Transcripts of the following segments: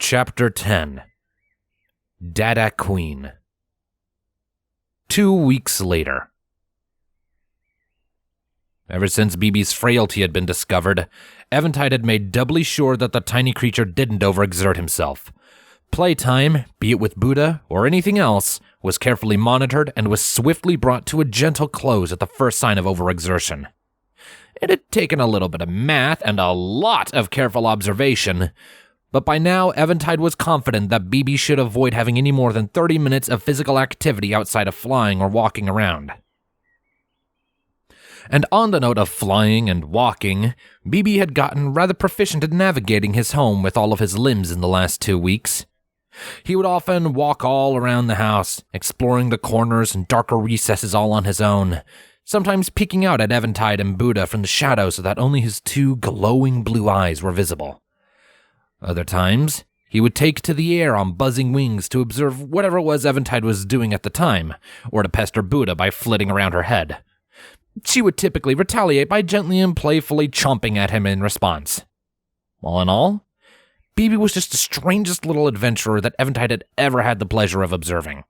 Chapter 10 Dada Queen 2 weeks later. Ever since BB's frailty had been discovered, Eventide had made doubly sure that the tiny creature didn't overexert himself. Playtime, be it with Buddha or anything else, was carefully monitored and was swiftly brought to a gentle close at the first sign of overexertion. It had taken a little bit of math and a lot of careful observation, but by now Eventide was confident that BB should avoid having any more than 30 minutes of physical activity outside of flying or walking around. And on the note of flying and walking, BB had gotten rather proficient at navigating his home with all of his limbs in the last 2 weeks. He would often walk all around the house, exploring the corners and darker recesses all on his own, sometimes peeking out at Eventide and Buddha from the shadows so that only his 2 glowing blue eyes were visible. Other times, he would take to the air on buzzing wings to observe whatever it was Eventide was doing at the time, or to pester Buddha by flitting around her head. She would typically retaliate by gently and playfully chomping at him in response. All in all, BB was just the strangest little adventurer that Eventide had ever had the pleasure of observing.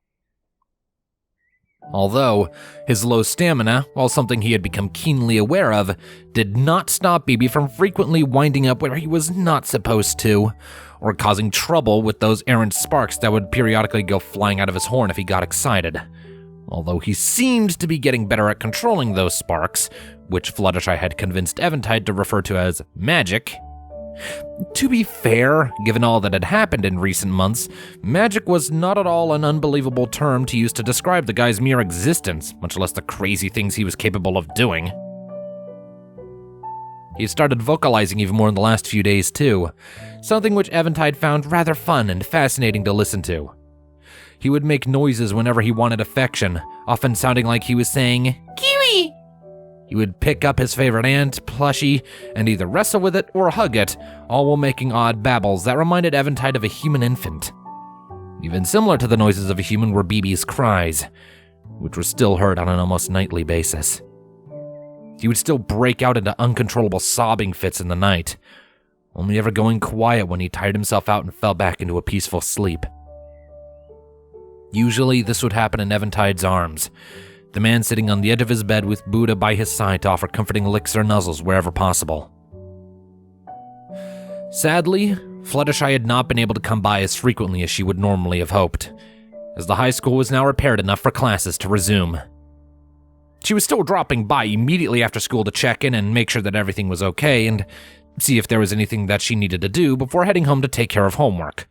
Although his low stamina, while something he had become keenly aware of, did not stop BB from frequently winding up where he was not supposed to, or causing trouble with those errant sparks that would periodically go flying out of his horn if he got excited. Although he seemed to be getting better at controlling those sparks, which Fluttershy had convinced Eventide to refer to as magic. To be fair, given all that had happened in recent months, magic was not at all an unbelievable term to use to describe the guy's mere existence, much less the crazy things he was capable of doing. He had started vocalizing even more in the last few days too, something which Eventide found rather fun and fascinating to listen to. He would make noises whenever he wanted affection, often sounding like he was saying, "Kiwi!" He would pick up his favorite ant, plushie, and either wrestle with it or hug it, all while making odd babbles that reminded Eventide of a human infant. Even similar to the noises of a human were BB's cries, which were still heard on an almost nightly basis. He would still break out into uncontrollable sobbing fits in the night, only ever going quiet when he tired himself out and fell back into a peaceful sleep. Usually, this would happen in Eventide's arms, the man sitting on the edge of his bed with Buddha by his side to offer comforting licks or nuzzles wherever possible. Sadly, Fluttershy had not been able to come by as frequently as she would normally have hoped, as the high school was now repaired enough for classes to resume. She was still dropping by immediately after school to check in and make sure that everything was okay and see if there was anything that she needed to do before heading home to take care of homework.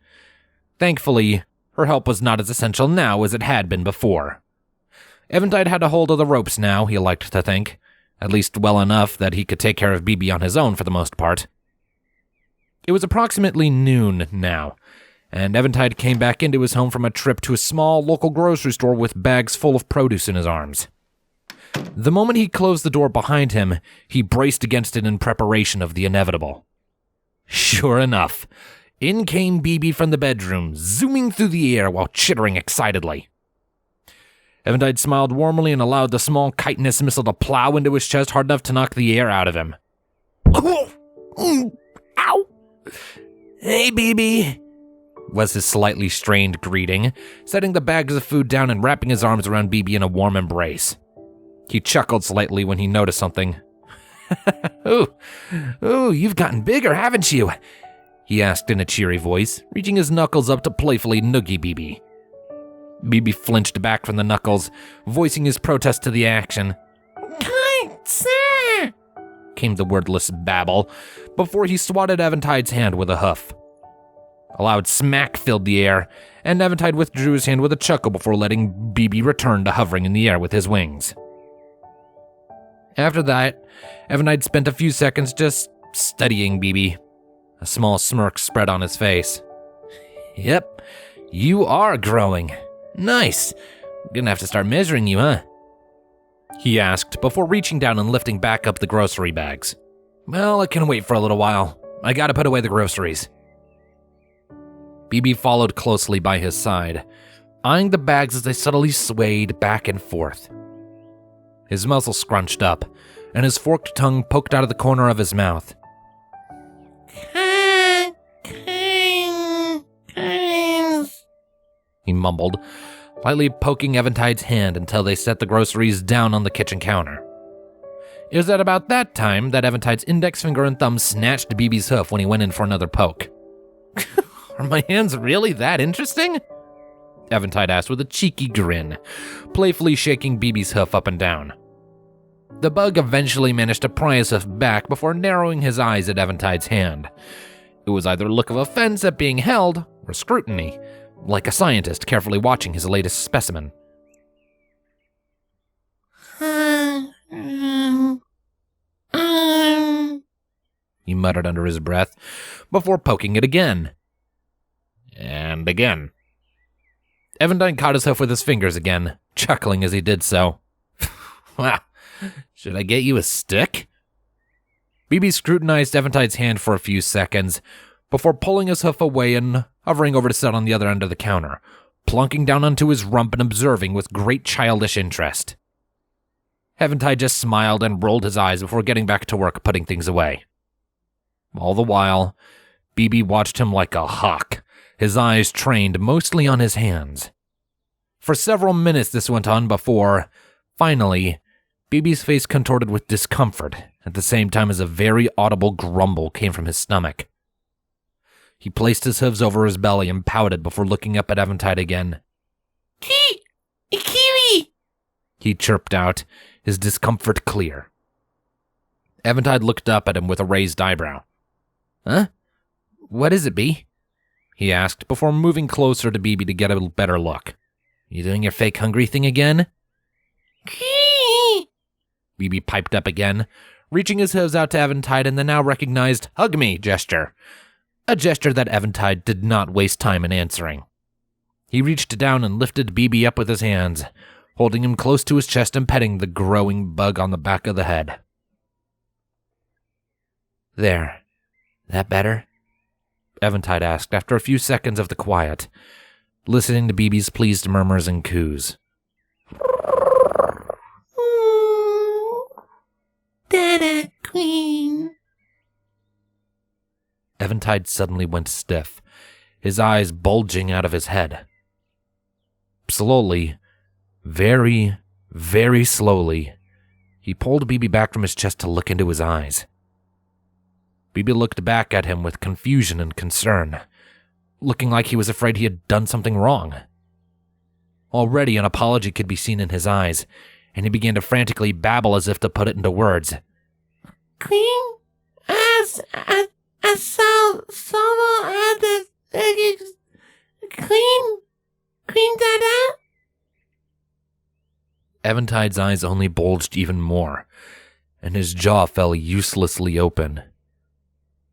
Thankfully, her help was not as essential now as it had been before. Eventide had a hold of the ropes now, he liked to think, at least well enough that he could take care of BB on his own for the most part. It was approximately noon now, and Eventide came back into his home from a trip to a small local grocery store with bags full of produce in his arms. The moment he closed the door behind him, he braced against it in preparation of the inevitable. Sure enough, in came BB from the bedroom, zooming through the air while chittering excitedly. Eventide smiled warmly and allowed the small chitinous missile to plow into his chest hard enough to knock the air out of him. Ow! Hey, BB, was his slightly strained greeting, setting the bags of food down and wrapping his arms around BB in a warm embrace. He chuckled slightly when he noticed something. Ooh, you've gotten bigger, haven't you? He asked in a cheery voice, reaching his knuckles up to playfully noogie BB. BB flinched back from the knuckles, voicing his protest to the action. "Kind sir," came the wordless babble, before he swatted Eventide's hand with a hoof. A loud smack filled the air, and Eventide withdrew his hand with a chuckle before letting BB return to hovering in the air with his wings. After that, Eventide spent a few seconds just studying BB. A small smirk spread on his face. "Yep, you are growing. Nice. Gonna have to start measuring you, huh?" he asked before reaching down and lifting back up the grocery bags. "Well, it can wait for a little while. I gotta put away the groceries." BB followed closely by his side, eyeing the bags as they subtly swayed back and forth. His muscles scrunched up, and his forked tongue poked out of the corner of his mouth. he mumbled, lightly poking Eventide's hand until they set the groceries down on the kitchen counter. It was at about that time that Eventide's index finger and thumb snatched BB's hoof when he went in for another poke. Are my hands really that interesting? Eventide asked with a cheeky grin, playfully shaking BB's hoof up and down. The bug eventually managed to pry his hoof back before narrowing his eyes at Eventide's hand. It was either a look of offense at being held or scrutiny, like a scientist carefully watching his latest specimen. He muttered under his breath before poking it again. And again. Eventide caught his hoof with his fingers again, chuckling as he did so. Wow, should I get you a stick? BB scrutinized Eventide's hand for a few seconds before pulling his hoof away and hovering over to sit on the other end of the counter, plunking down onto his rump and observing with great childish interest. Eventide just smiled and rolled his eyes before getting back to work putting things away. All the while, BB watched him like a hawk, his eyes trained mostly on his hands. For several minutes this went on before, finally, BB's face contorted with discomfort at the same time as a very audible grumble came from his stomach. He placed his hooves over his belly and pouted before looking up at Eventide again. Kiwi! He chirped out, his discomfort clear. Eventide looked up at him with a raised eyebrow. Huh? What is it, B? He asked before moving closer to BB to get a better look. You doing your fake hungry thing again? BB piped up again, reaching his hooves out to Eventide in the now recognized hug me gesture. A gesture that Eventide did not waste time in answering. He reached down and lifted BB up with his hands, holding him close to his chest and petting the growing bug on the back of the head. There. That better? Eventide asked after a few seconds of the quiet, listening to BB's pleased murmurs and coos. Dada Queen. Eventide suddenly went stiff, his eyes bulging out of his head. Slowly, very, very slowly, he pulled BB back from his chest to look into his eyes. BB looked back at him with confusion and concern, looking like he was afraid he had done something wrong. Already an apology could be seen in his eyes, and he began to frantically babble as if to put it into words. Queen, I saw someone at the Queen Dada? Eventide's eyes only bulged even more, and his jaw fell uselessly open.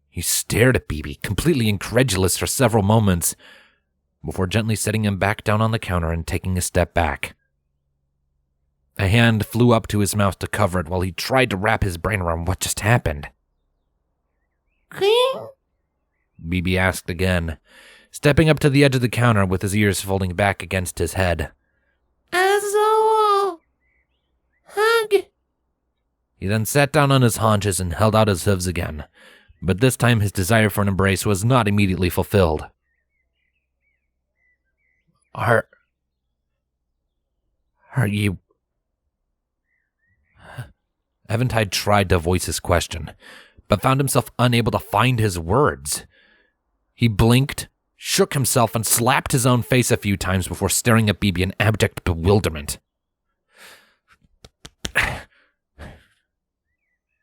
He stared at BB, completely incredulous for several moments, before gently setting him back down on the counter and taking a step back. A hand flew up to his mouth to cover it while he tried to wrap his brain around what just happened. Queen? BB asked again, stepping up to the edge of the counter with his ears folding back against his head. Hug. He then sat down on his haunches and held out his hooves again, but this time his desire for an embrace was not immediately fulfilled. Are you... Eventide tried to voice his question, but found himself unable to find his words. He blinked, shook himself, and slapped his own face a few times before staring at BB in abject bewilderment.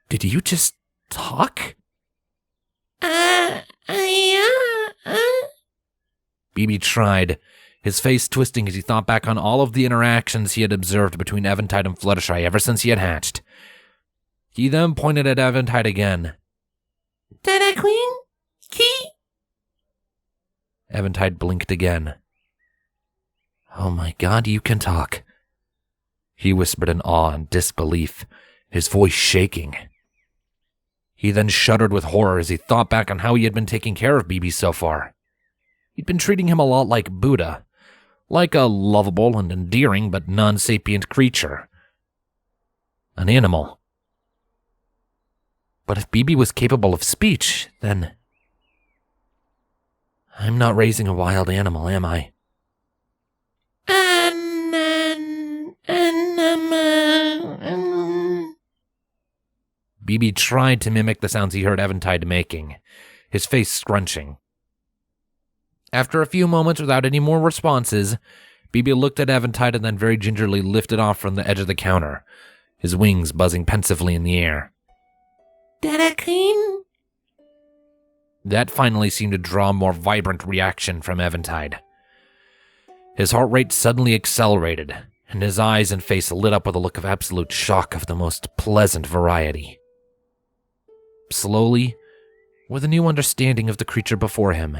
Did you just talk? Yeah. BB tried, his face twisting as he thought back on all of the interactions he had observed between Eventide and Fluttershy ever since he had hatched. He then pointed at Eventide again. Dada Queen? Key? Eventide blinked again. Oh my God, you can talk. He whispered in awe and disbelief, his voice shaking. He then shuddered with horror as he thought back on how he had been taking care of BB so far. He'd been treating him a lot like Buddha, like a lovable and endearing but non-sapient creature. An animal. But if BB was capable of speech, then... I'm not raising a wild animal, am I? BB tried to mimic the sounds he heard Eventide making, his face scrunching. After a few moments without any more responses, BB looked at Eventide and then very gingerly lifted off from the edge of the counter, his wings buzzing pensively in the air. Dada Queen? That finally seemed to draw a more vibrant reaction from Eventide. His heart rate suddenly accelerated, and his eyes and face lit up with a look of absolute shock of the most pleasant variety. Slowly, with a new understanding of the creature before him,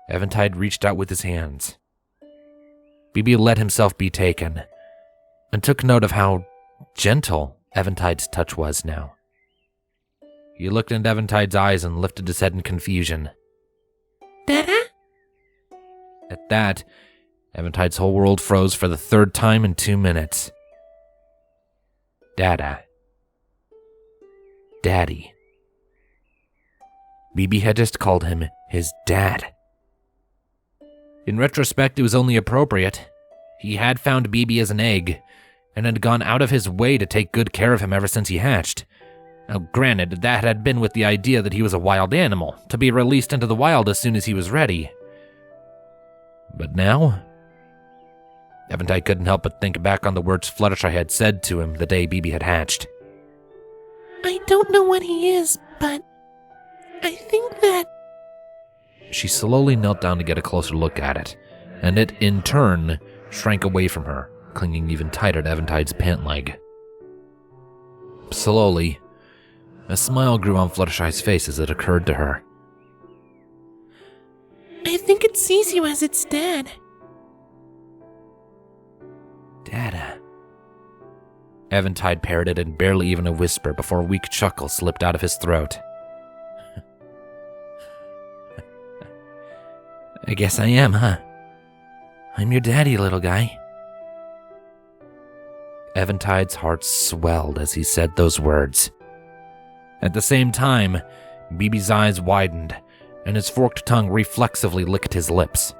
Eventide reached out with his hands. BB let himself be taken, and took note of how gentle Eventide's touch was now. He looked into Eventide's eyes and lifted his head in confusion. Dada? At that, Eventide's whole world froze for the third time in 2 minutes. Dada. Daddy. BB had just called him his dad. In retrospect, it was only appropriate. He had found BB as an egg, and had gone out of his way to take good care of him ever since he hatched. Now, granted, that had been with the idea that he was a wild animal, to be released into the wild as soon as he was ready. But now, Eventide couldn't help but think back on the words Fluttershy had said to him the day BB had hatched. I don't know what he is, but I think that... She slowly knelt down to get a closer look at it, and it, in turn, shrank away from her, clinging even tighter to Eventide's pant leg. Slowly, a smile grew on Fluttershy's face as it occurred to her. I think it sees you as its dad. Dada. Eventide parroted in barely even a whisper before a weak chuckle slipped out of his throat. I guess I am, huh? I'm your daddy, little guy. Eventide's heart swelled as he said those words. At the same time, BB's eyes widened, and his forked tongue reflexively licked his lips.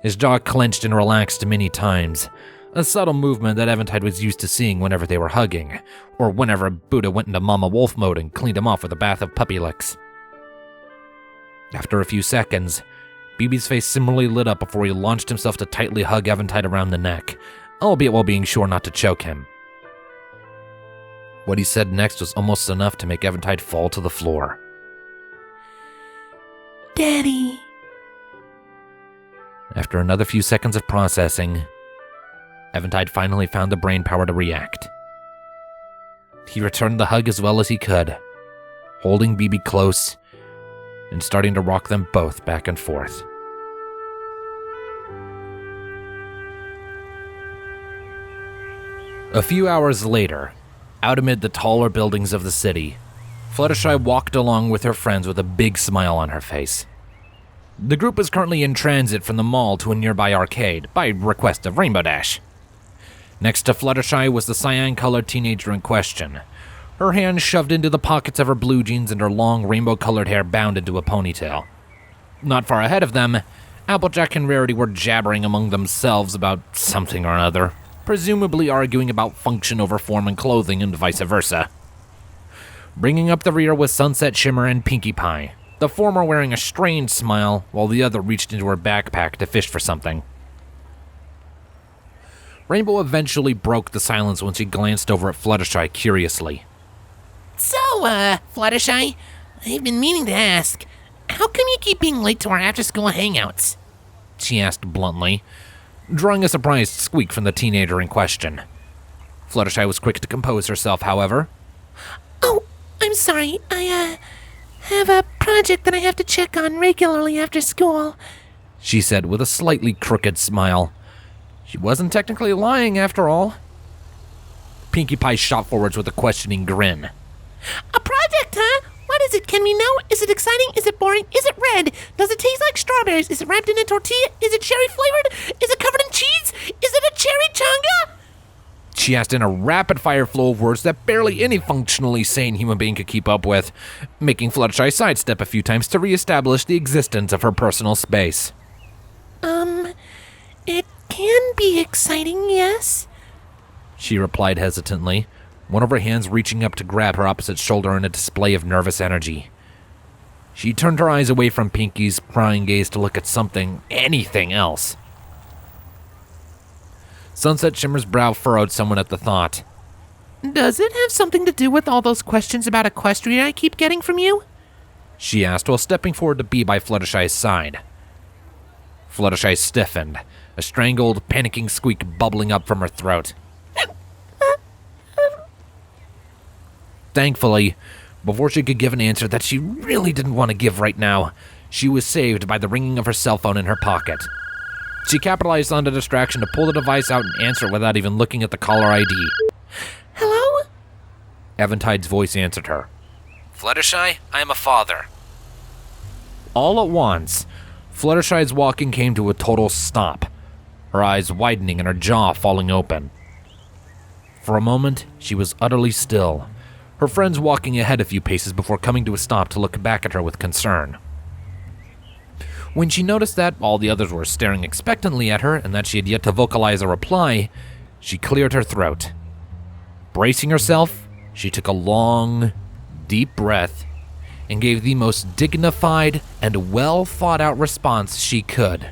His jaw clenched and relaxed many times, a subtle movement that Eventide was used to seeing whenever they were hugging, or whenever Buddha went into Mama Wolf mode and cleaned him off with a bath of puppy licks. After a few seconds, BB's face similarly lit up before he launched himself to tightly hug Eventide around the neck, albeit while being sure not to choke him. What he said next was almost enough to make Eventide fall to the floor. Daddy. After another few seconds of processing, Eventide finally found the brain power to react. He returned the hug as well as he could, holding BB close and starting to rock them both back and forth. A few hours later, out amid the taller buildings of the city, Fluttershy walked along with her friends with a big smile on her face. The group was currently in transit from the mall to a nearby arcade, by request of Rainbow Dash. Next to Fluttershy was the cyan-colored teenager in question, her hands shoved into the pockets of her blue jeans and her long rainbow-colored hair bound into a ponytail. Not far ahead of them, Applejack and Rarity were jabbering among themselves about something or another, presumably arguing about function over form and clothing and vice versa. Bringing up the rear was Sunset Shimmer and Pinkie Pie, the former wearing a strained smile while the other reached into her backpack to fish for something. Rainbow eventually broke the silence when she glanced over at Fluttershy curiously. So, Fluttershy, I've been meaning to ask, how come you keep being late to our after-school hangouts? She asked bluntly, drawing a surprised squeak from the teenager in question. Fluttershy was quick to compose herself, however. Oh, I'm sorry, I, have a project that I have to check on regularly after school, she said with a slightly crooked smile. She wasn't technically lying, after all. Pinkie Pie shot forwards with a questioning grin. A project, huh? What is it? Can we know? Is it exciting? Is it boring? Is it red? Does it taste like strawberries? Is it wrapped in a tortilla? Is it cherry flavored? Is it covered in cheese? Is it a cherry chunga? She asked in a rapid-fire flow of words that barely any functionally sane human being could keep up with, making Fluttershy sidestep a few times to reestablish the existence of her personal space. It can be exciting, yes, she replied hesitantly, one of her hands reaching up to grab her opposite shoulder in a display of nervous energy. She turned her eyes away from Pinky's prying gaze to look at something, anything else. Sunset Shimmer's brow furrowed somewhat at the thought. Does it have something to do with all those questions about equestrian I keep getting from you? She asked while stepping forward to be by Fluttershy's side. Fluttershy stiffened, a strangled, panicking squeak bubbling up from her throat. Thankfully, before she could give an answer that she really didn't want to give right now, she was saved by the ringing of her cell phone in her pocket. She capitalized on the distraction to pull the device out and answer it without even looking at the caller ID. Hello? Eventide's voice answered her. Fluttershy, I am a father. All at once, Fluttershy's walking came to a total stop, her eyes widening and her jaw falling open. For a moment, she was utterly still, her friends walking ahead a few paces before coming to a stop to look back at her with concern. When she noticed that all the others were staring expectantly at her and that she had yet to vocalize a reply, she cleared her throat. Bracing herself, she took a long, deep breath and gave the most dignified and well-thought-out response she could.